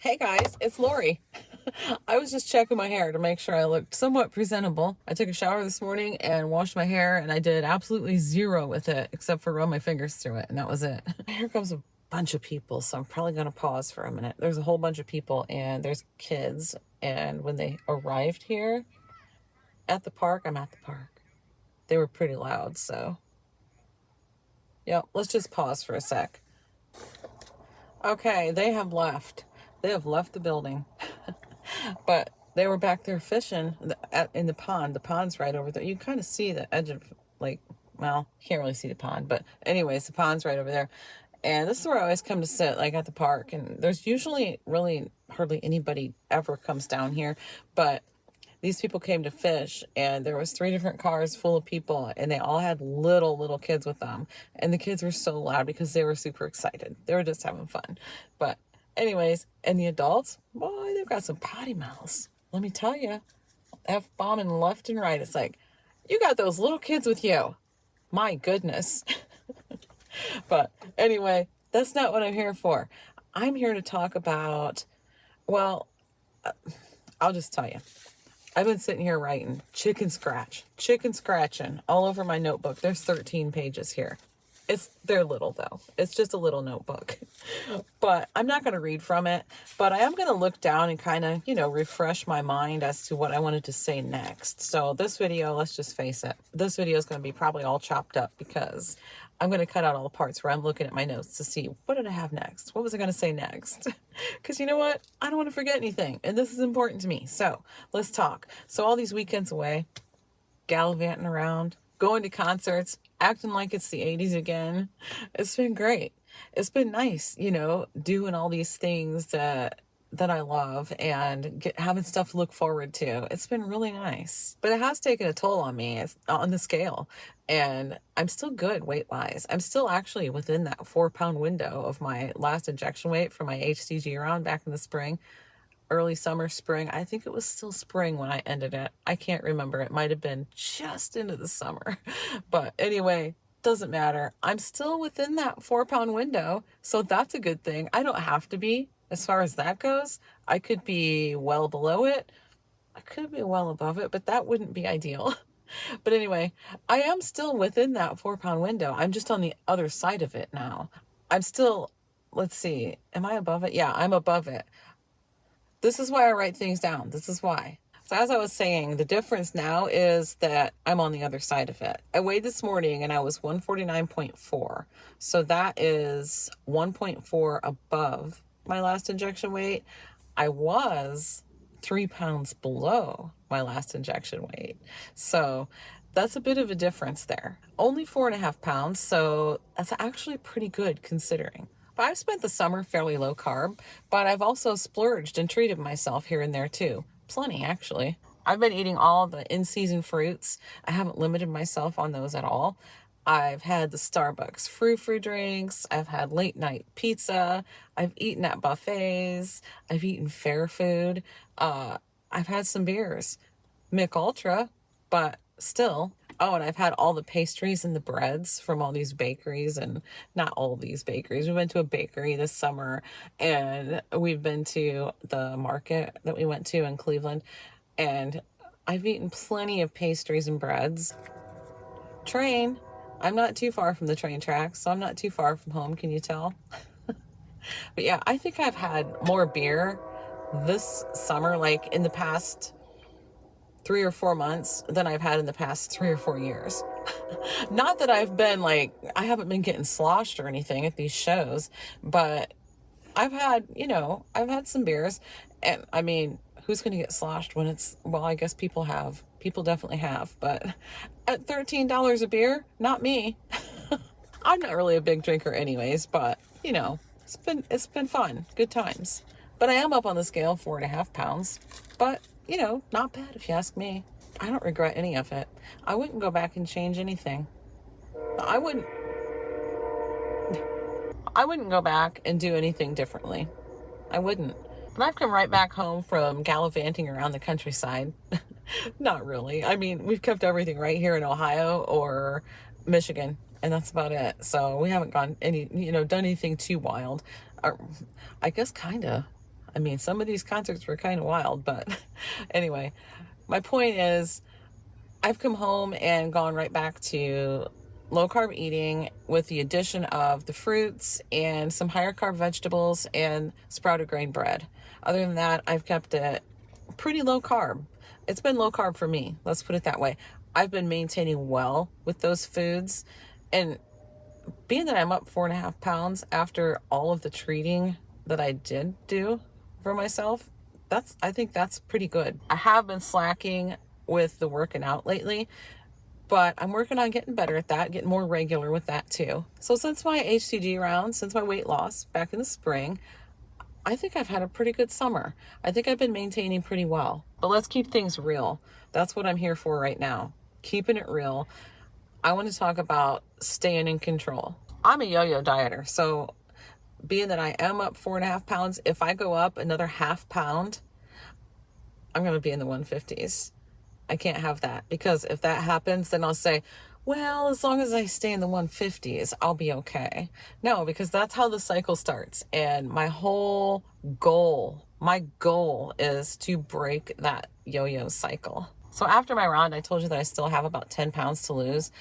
Hey guys, it's Lori. I was just checking my hair to make sure I looked somewhat presentable. I took a shower this morning and washed my hair, and I did absolutely zero with it except for run my fingers through it, and that was it. Here comes a bunch of people, so I'm probably going to pause for a minute. There's a whole bunch of people, and there's kids, and when they arrived here at the park, I'm at the park. They were pretty loud, so yeah, let's just pause for a sec. Okay, they have left. They have left the building. But they were back there fishing in the pond. The pond's right over there. You kind of see the edge of, like, well, you can't really see the pond. But anyways, the pond's right over there. And this is where I always come to sit, like at the park. And there's usually really hardly anybody ever comes down here. But these people came to fish, and there was 3 different cars full of people, and they all had little kids with them. And the kids were so loud because they were super excited. They were just having fun. But anyways, and the adults, boy, they've got some potty mouths. Let me tell you, F-bombing left and right. It's like, you got those little kids with you. My goodness. But anyway, that's not what I'm here for. I'm here to talk about, well, I'll just tell you. I've been sitting here writing chicken scratching all over my notebook. There's 13 pages here. They're little though. It's just a little notebook, but I'm not going to read from it, but I am going to look down and kind of, refresh my mind as to what I wanted to say next. So this video, let's just face it, this video is going to be probably all chopped up because I'm going to cut out all the parts where I'm looking at my notes to see what did I have next? What was I going to say next? Because you know what? I don't want to forget anything. And this is important to me. So let's talk. So all these weekends away, gallivanting around, going to concerts, acting like it's the 80s again. It's been great. It's been nice, doing all these things that I love and having stuff to look forward to. It's been really nice. But it has taken a toll on me on the scale. And I'm still good weight-wise. I'm still actually within that 4-pound window of my last injection weight for my HCG round back in the spring. Early summer, spring. I think it was still spring when I ended it. I can't remember. It might have been just into the summer. But anyway, doesn't matter. I'm still within that 4-pound window. So that's a good thing. I don't have to be as far as that goes. I could be well below it. I could be well above it, but that wouldn't be ideal. But anyway, I am still within that 4-pound window. I'm just on the other side of it now. I'm still, let's see, am I above it? Yeah, I'm above it. This is why I write things down. This is why. So as I was saying, the difference now is that I'm on the other side of it. I weighed this morning and I was 149.4. So that is 1.4 above my last injection weight. I was 3 pounds below my last injection weight. So that's a bit of a difference there. Only 4.5 pounds. So that's actually pretty good considering. But I've spent the summer fairly low carb, but I've also splurged and treated myself here and there too. Plenty, actually. I've been eating all the in-season fruits. I haven't limited myself on those at all. I've had the Starbucks frou-frou drinks. I've had late night pizza. I've eaten at buffets. I've eaten fair food. I've had some beers. Mick Ultra, but still. Oh, and I've had all the pastries and the breads from all these bakeries, and not all these bakeries. We went to a bakery this summer, and we've been to the market that we went to in Cleveland, and I've eaten plenty of pastries and breads. Train. I'm not too far from the train tracks, so I'm not too far from home. Can you tell? But yeah, I think I've had more beer this summer, like in the past 3 or 4 months, than I've had in the past 3 or 4 years. Not that I've been I haven't been getting sloshed or anything at these shows, but I've had some beers. And I mean, who's going to get sloshed when well, I guess people have. People definitely have. But at $13 a beer, not me. I'm not really a big drinker anyways, but it's been fun. Good times. But I am up on the scale, 4.5 pounds. But, not bad if you ask me. I don't regret any of it. I wouldn't go back and change anything. I wouldn't go back and do anything differently. I wouldn't. But I've come right back home from gallivanting around the countryside. Not really. I mean, we've kept everything right here in Ohio or Michigan, and that's about it. So we haven't done anything too wild. I guess kind of. I mean, some of these concerts were kind of wild, but anyway, my point is I've come home and gone right back to low carb eating with the addition of the fruits and some higher carb vegetables and sprouted grain bread. Other than that, I've kept it pretty low carb. It's been low carb for me. Let's put it that way. I've been maintaining well with those foods, and being that I'm up 4.5 pounds after all of the treating that I did do for myself, I think that's pretty good. I have been slacking with the working out lately, but I'm working on getting better at that, getting more regular with that too. So since my HCG round, since my weight loss back in the spring, I think I've had a pretty good summer. I think I've been maintaining pretty well. But let's keep things real. That's what I'm here for right now. Keeping it real. I want to talk about staying in control. I'm a yo-yo dieter, so being that I am up 4.5 pounds, if I go up another half pound, I'm going to be in the 150s. I can't have that, because if that happens, then I'll say, well, as long as I stay in the 150s, I'll be okay. No, because that's how the cycle starts. And my goal is to break that yo-yo cycle. So after my round, I told you that I still have about 10 pounds to lose,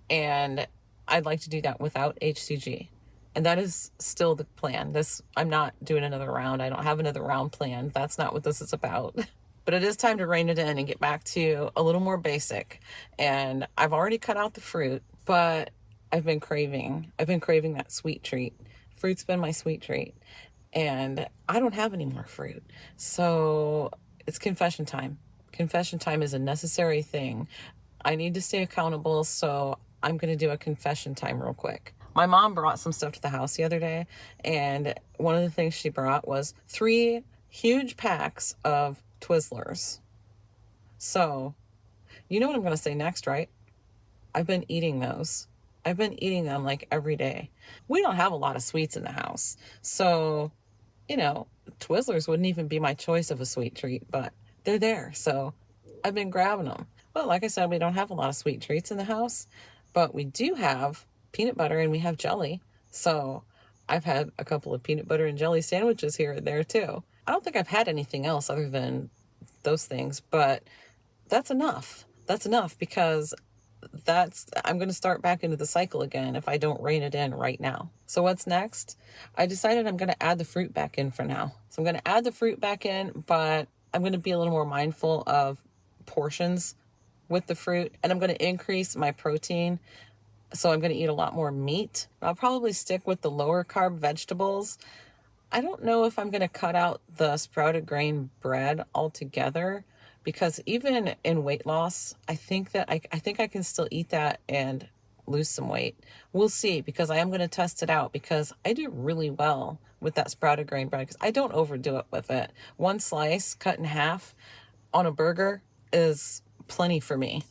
and I'd like to do that without HCG. And that is still the plan. I'm not doing another round. I don't have another round planned. That's not what this is about. But it is time to rein it in and get back to a little more basic. And I've already cut out the fruit, but I've been craving that sweet treat. Fruit's been my sweet treat. And I don't have any more fruit. So it's confession time. Confession time is a necessary thing. I need to stay accountable, so I'm going to do a confession time real quick. My mom brought some stuff to the house the other day, and one of the things she brought was 3 huge packs of Twizzlers. So, you know what I'm going to say next, right? I've been eating those. I've been eating them like every day. We don't have a lot of sweets in the house, so, Twizzlers wouldn't even be my choice of a sweet treat, but they're there, so I've been grabbing them. Well, like I said, we don't have a lot of sweet treats in the house, but we do have peanut butter and we have jelly. So I've had a couple of peanut butter and jelly sandwiches here and there too. I don't think I've had anything else other than those things, but that's enough. That's enough, because I'm going to start back into the cycle again if I don't rein it in right now. So what's next? I decided I'm going to add the fruit back in for now. So I'm going to add the fruit back in, but I'm going to be a little more mindful of portions with the fruit, and I'm going to increase my protein. So I'm going to eat a lot more meat. I'll probably stick with the lower carb vegetables. I don't know if I'm going to cut out the sprouted grain bread altogether, because even in weight loss, I think I can still eat that and lose some weight. We'll see, because I am going to test it out, because I do really well with that sprouted grain bread, because I don't overdo it with it. 1 slice cut in half on a burger is plenty for me.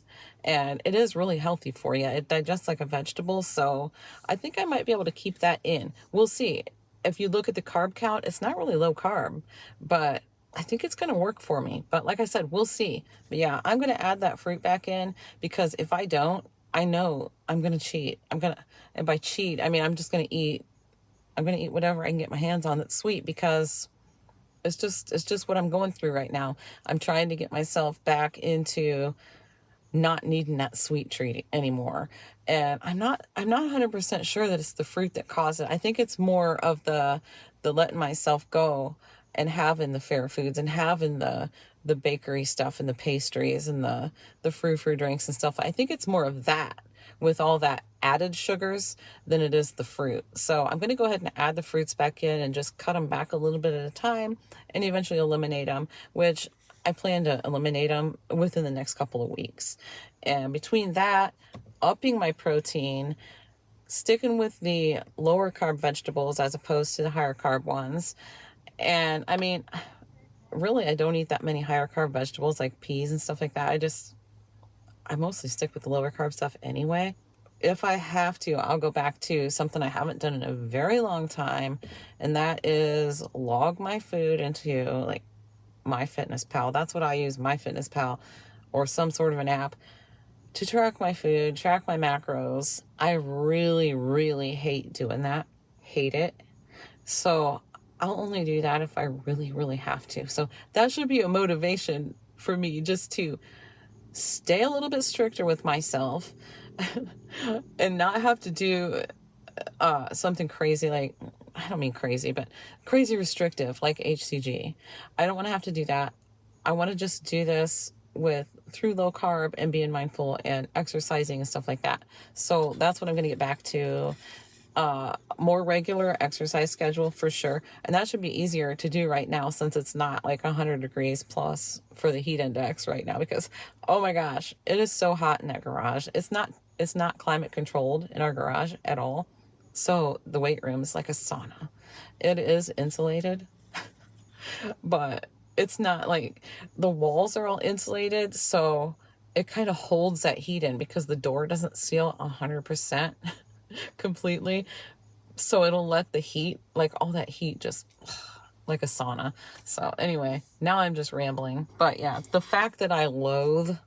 And it is really healthy for you. It digests like a vegetable. So I think I might be able to keep that in. We'll see. If you look at the carb count, it's not really low carb, but I think it's going to work for me. But like I said, we'll see. But yeah, I'm going to add that fruit back in, because if I don't, I know I'm going to cheat. And by cheat, I mean, I'm going to eat whatever I can get my hands on that's sweet, because it's just what I'm going through right now. I'm trying to get myself back into not needing that sweet treat anymore. And I'm not 100% sure that it's the fruit that caused it. I think it's more of the letting myself go and having the fair foods and having the bakery stuff and the pastries and the frou-frou drinks and stuff. I think it's more of that, with all that added sugars, than it is the fruit. So I'm going to go ahead and add the fruits back in and just cut them back a little bit at a time and eventually eliminate them, which I plan to eliminate them within the next couple of weeks. And between that, upping my protein, sticking with the lower carb vegetables as opposed to the higher carb ones. And I mean, really, I don't eat that many higher carb vegetables like peas and stuff like that. I mostly stick with the lower carb stuff anyway. If I have to, I'll go back to something I haven't done in a very long time, and that is log my food into like MyFitnessPal. That's what I use, MyFitnessPal, or some sort of an app to track my food, track my macros. I really, really hate doing that. Hate it. So I'll only do that if I really, really have to. So that should be a motivation for me, just to stay a little bit stricter with myself and not have to do something crazy, like, I don't mean crazy, but crazy restrictive like HCG. I don't want to have to do that. I want to just do this with through low carb and being mindful and exercising and stuff like that. So that's what I'm going to get back to. More regular exercise schedule for sure. And that should be easier to do right now, since it's not like 100 degrees plus for the heat index right now, because oh my gosh, it is so hot in that garage. It's not climate controlled in our garage at all. So the weight room is like a sauna. It is insulated, but it's not like the walls are all insulated. So it kind of holds that heat in because the door doesn't seal 100% completely. So it'll let the heat, like all that heat, just like a sauna. So anyway, now I'm just rambling. But yeah, the fact that I loathe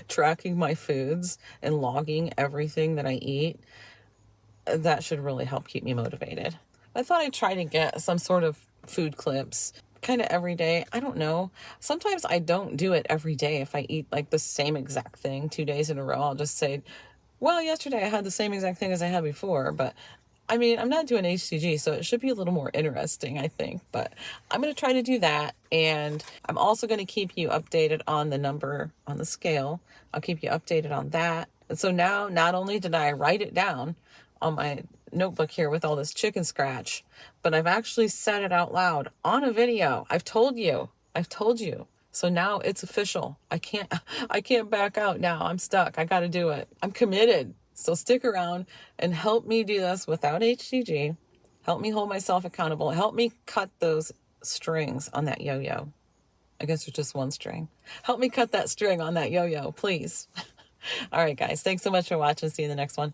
tracking my foods and logging everything that I eat, that should really help keep me motivated. I thought I'd try to get some sort of food clips kind of every day. I don't know. Sometimes I don't do it every day. If I eat like the same exact thing 2 days in a row, I'll just say, well, yesterday I had the same exact thing as I had before. But I mean, I'm not doing HCG, so it should be a little more interesting, I think. But I'm going to try to do that. And I'm also going to keep you updated on the number on the scale. I'll keep you updated on that. And so now, not only did I write it down on my notebook here with all this chicken scratch, but I've actually said it out loud on a video. I've told you. So now it's official. I can't back out now. I'm stuck. I got to do it. I'm committed. So stick around and help me do this without HCG. Help me hold myself accountable. Help me cut those strings on that yo-yo. I guess there's just one string. Help me cut that string on that yo-yo, please. All right, guys. Thanks so much for watching. See you in the next one.